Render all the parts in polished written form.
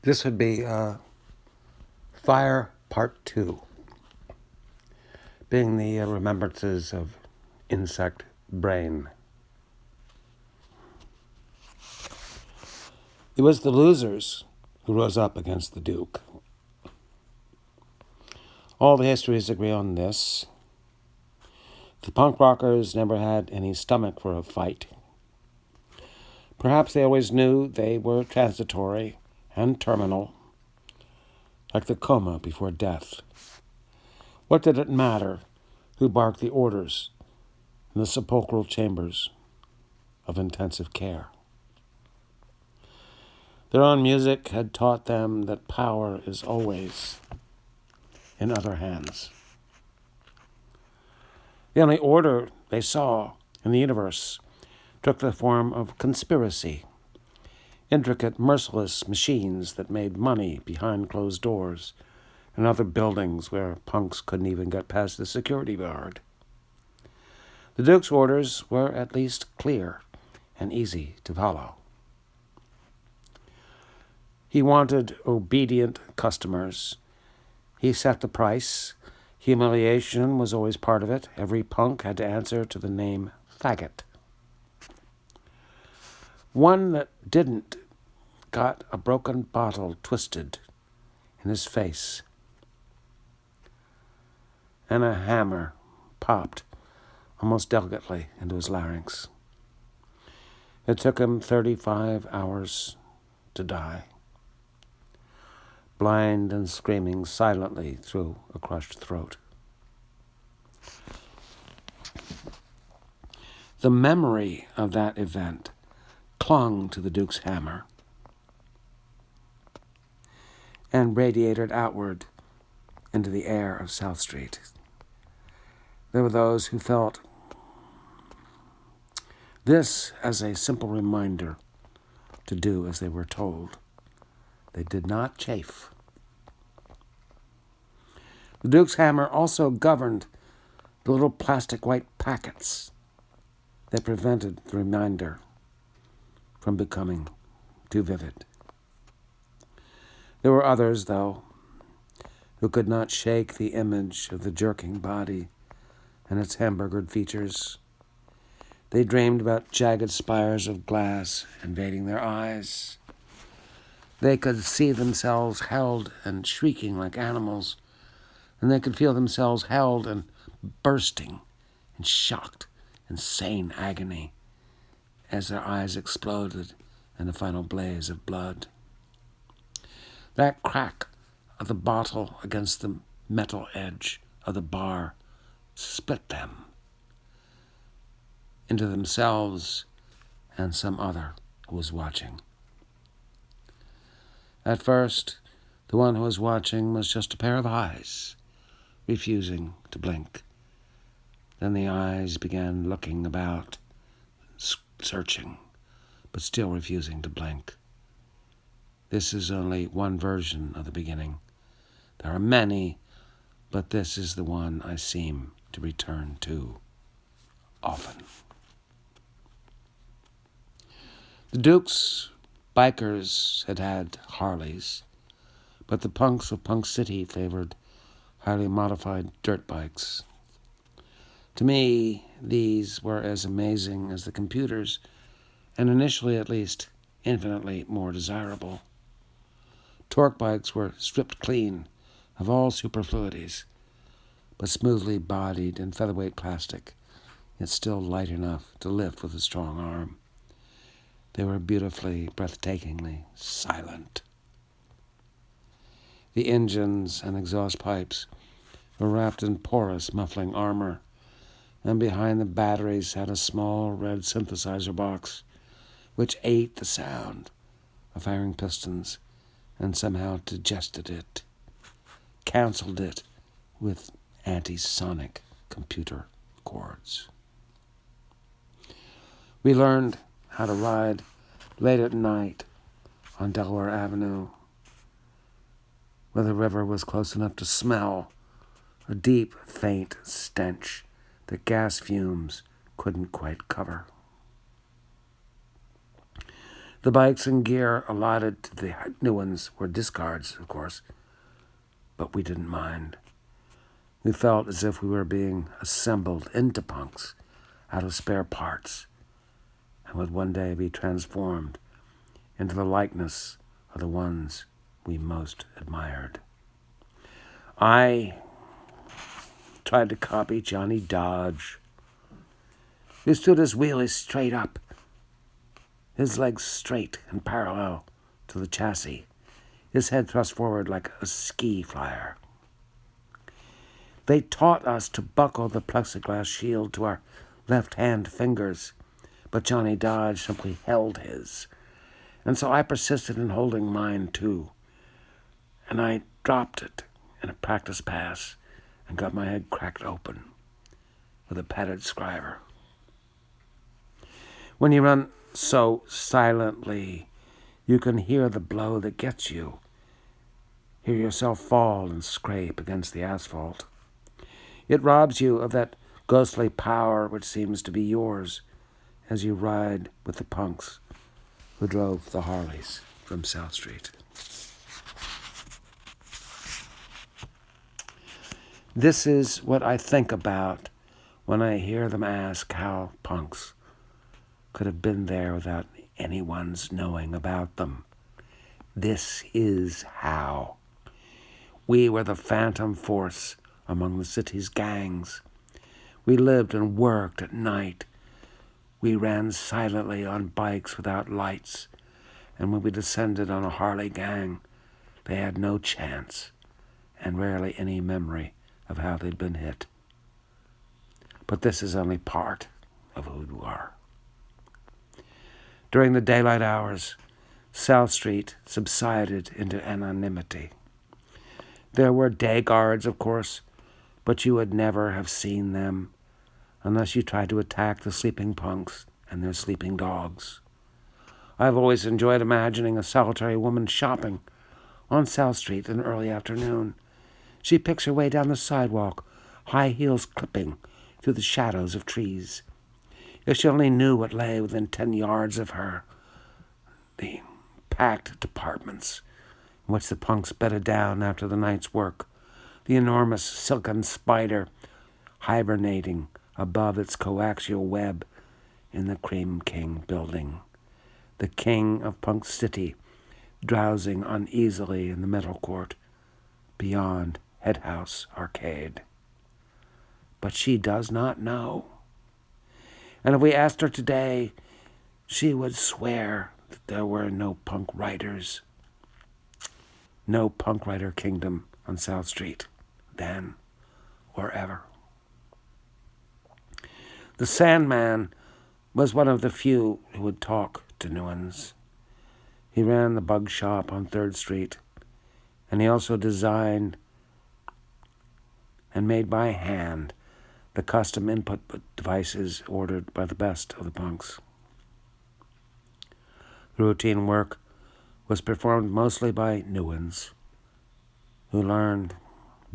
This would be Fire Part 2, being the remembrances of insect brain. It was the losers who rose up against the Duke. All the histories agree on this. The punk rockers never had any stomach for a fight. Perhaps they always knew they were transitory and terminal, like the coma before death. What did it matter who barked the orders in the sepulchral chambers of intensive care? Their own music had taught them that power is always in other hands. The only order they saw in the universe took the form of conspiracy, intricate, merciless machines that made money behind closed doors in other buildings where punks couldn't even get past the security guard. The Duke's orders were at least clear and easy to follow. He wanted obedient customers. He set the price. Humiliation was always part of it. Every punk had to answer to the name faggot. One that didn't got a broken bottle twisted in his face, and a hammer popped almost delicately into his larynx. It took him 35 hours to die, blind and screaming silently through a crushed throat. The memory of that event clung to the Duke's hammer and radiated outward into the air of South Street. There were those who felt this as a simple reminder to do as they were told. They did not chafe. The Duke's hammer also governed the little plastic white packets that prevented the reminder from becoming too vivid. There were others, though, who could not shake the image of the jerking body and its hamburgered features. They dreamed about jagged spires of glass invading their eyes. They could see themselves held and shrieking like animals, and they could feel themselves held and bursting in shocked, insane agony as their eyes exploded in the final blaze of blood. That crack of the bottle against the metal edge of the bar split them into themselves and some other who was watching. At first, the one who was watching was just a pair of eyes, refusing to blink. Then the eyes began looking about, searching, but still refusing to blink. This is only one version of the beginning. There are many, but this is the one I seem to return to often. The Duke's bikers had Harleys, but the punks of Punk City favored highly modified dirt bikes. To me, these were as amazing as the computers, and initially at least, infinitely more desirable. Torque bikes were stripped clean of all superfluities, but smoothly bodied in featherweight plastic, yet still light enough to lift with a strong arm. They were beautifully, breathtakingly silent. The engines and exhaust pipes were wrapped in porous, muffling armor, and behind the batteries had a small red synthesizer box, which ate the sound of firing pistons and somehow digested it, canceled it with anti-sonic computer chords. We learned how to ride late at night on Delaware Avenue, where the river was close enough to smell a deep, faint stench that gas fumes couldn't quite cover. The bikes and gear allotted to the new ones were discards, of course, but we didn't mind. We felt as if we were being assembled into punks out of spare parts and would one day be transformed into the likeness of the ones we most admired. I tried to copy Johnny Dodge, who stood his wheelies straight up, his legs straight and parallel to the chassis, his head thrust forward like a ski flyer. They taught us to buckle the plexiglass shield to our left-hand fingers, but Johnny Dodge simply held his. And so I persisted in holding mine too. And I dropped it in a practice pass and got my head cracked open with a padded scriber. When you run so silently, you can hear the blow that gets you. Hear yourself fall and scrape against the asphalt. It robs you of that ghostly power which seems to be yours as you ride with the punks who drove the Harleys from South Street. This is what I think about when I hear them ask how punks could have been there without anyone's knowing about them. This is how. We were the phantom force among the city's gangs. We lived and worked at night. We ran silently on bikes without lights, and when we descended on a Harley gang, they had no chance and rarely any memory of how they'd been hit. But this is only part of who we are. During the daylight hours, South Street subsided into anonymity. There were day guards, of course, but you would never have seen them unless you tried to attack the sleeping punks and their sleeping dogs. I've always enjoyed imagining a solitary woman shopping on South Street in the early afternoon. She picks her way down the sidewalk, high heels clipping through the shadows of trees. If she only knew what lay within 10 yards of her, the packed departments in which the punks bedded down after the night's work, the enormous silken spider hibernating above its coaxial web in the Cream King building, the king of Punk City drowsing uneasily in the metal court beyond Head House Arcade. But she does not know. And if we asked her today, she would swear that there were no punk riders, no punk rider kingdom on South Street, then or ever. The Sandman was one of the few who would talk to new ones. He ran the bug shop on 3rd Street, and he also designed and made by hand the custom input devices ordered by the best of the punks. The routine work was performed mostly by new ones who learned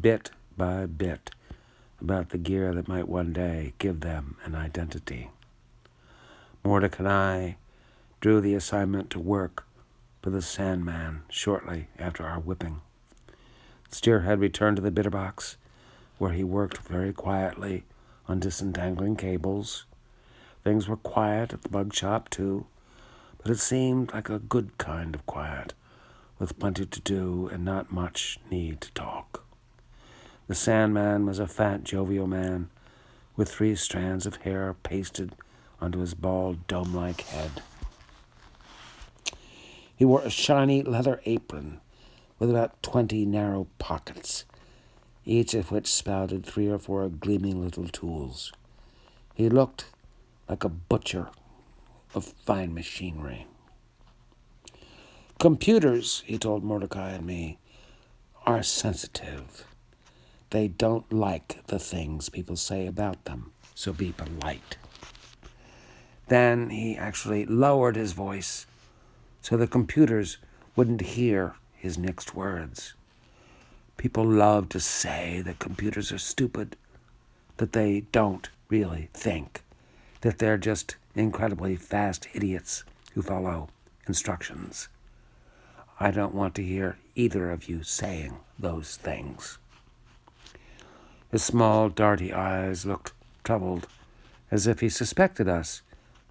bit by bit about the gear that might one day give them an identity. Mordecai and I drew the assignment to work for the Sandman shortly after our whipping. Steer had returned to the bitterbox, where he worked very quietly on disentangling cables. Things were quiet at the bug shop, too, but it seemed like a good kind of quiet, with plenty to do and not much need to talk. The Sandman was a fat, jovial man with 3 strands of hair pasted onto his bald, dome-like head. He wore a shiny leather apron with about 20 narrow pockets, each of which spouted 3 or 4 gleaming little tools. He looked like a butcher of fine machinery. Computers, he told Mordecai and me, are sensitive. They don't like the things people say about them, so be polite. Then he actually lowered his voice so the computers wouldn't hear his next words. People love to say that computers are stupid, that they don't really think, that they're just incredibly fast idiots who follow instructions. I don't want to hear either of you saying those things. His small, darty eyes looked troubled, as if he suspected us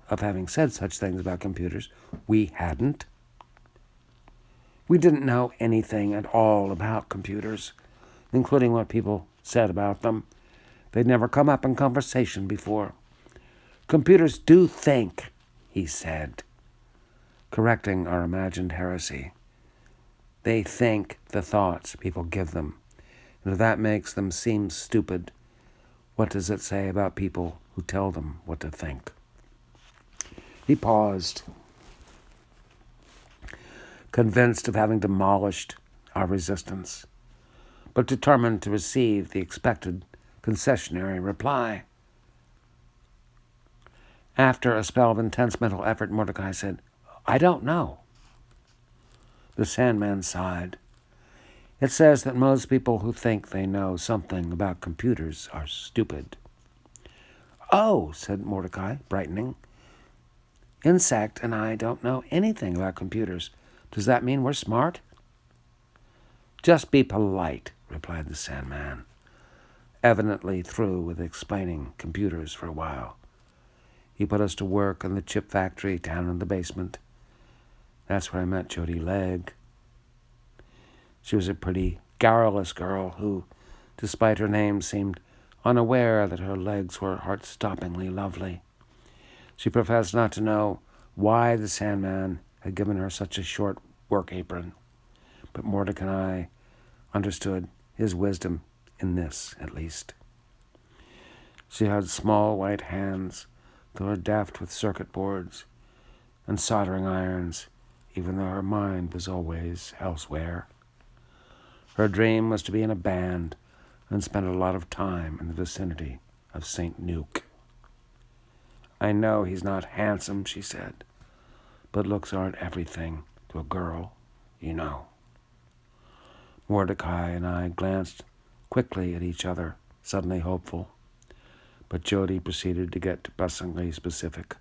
of having said such things about computers. We hadn't. We didn't know anything at all about computers, including what people said about them. They'd never come up in conversation before. Computers do think, he said, correcting our imagined heresy. They think the thoughts people give them. And if that makes them seem stupid, what does it say about people who tell them what to think? He paused, convinced of having demolished our resistance, but determined to receive the expected concessionary reply. After a spell of intense mental effort, Mordecai said, I don't know. The Sandman sighed. It says that most people who think they know something about computers are stupid. Oh, said Mordecai, brightening. Insect and I don't know anything about computers. Does that mean we're smart? Just be polite, replied the Sandman, evidently through with explaining computers for a while. He put us to work in the chip factory down in the basement. That's where I met Jody Legg. She was a pretty, garrulous girl who, despite her name, seemed unaware that her legs were heart-stoppingly lovely. She professed not to know why the Sandman had given her such a short work apron, but Mordecai and I understood his wisdom in this, at least. She had small white hands that were deft with circuit boards and soldering irons, even though her mind was always elsewhere. Her dream was to be in a band and spend a lot of time in the vicinity of St. Nuke. I know he's not handsome, she said, but looks aren't everything to a girl, you know. Mordecai and I glanced quickly at each other, suddenly hopeful, but Jody proceeded to get depressingly specific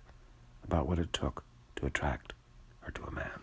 about what it took to attract her to a man.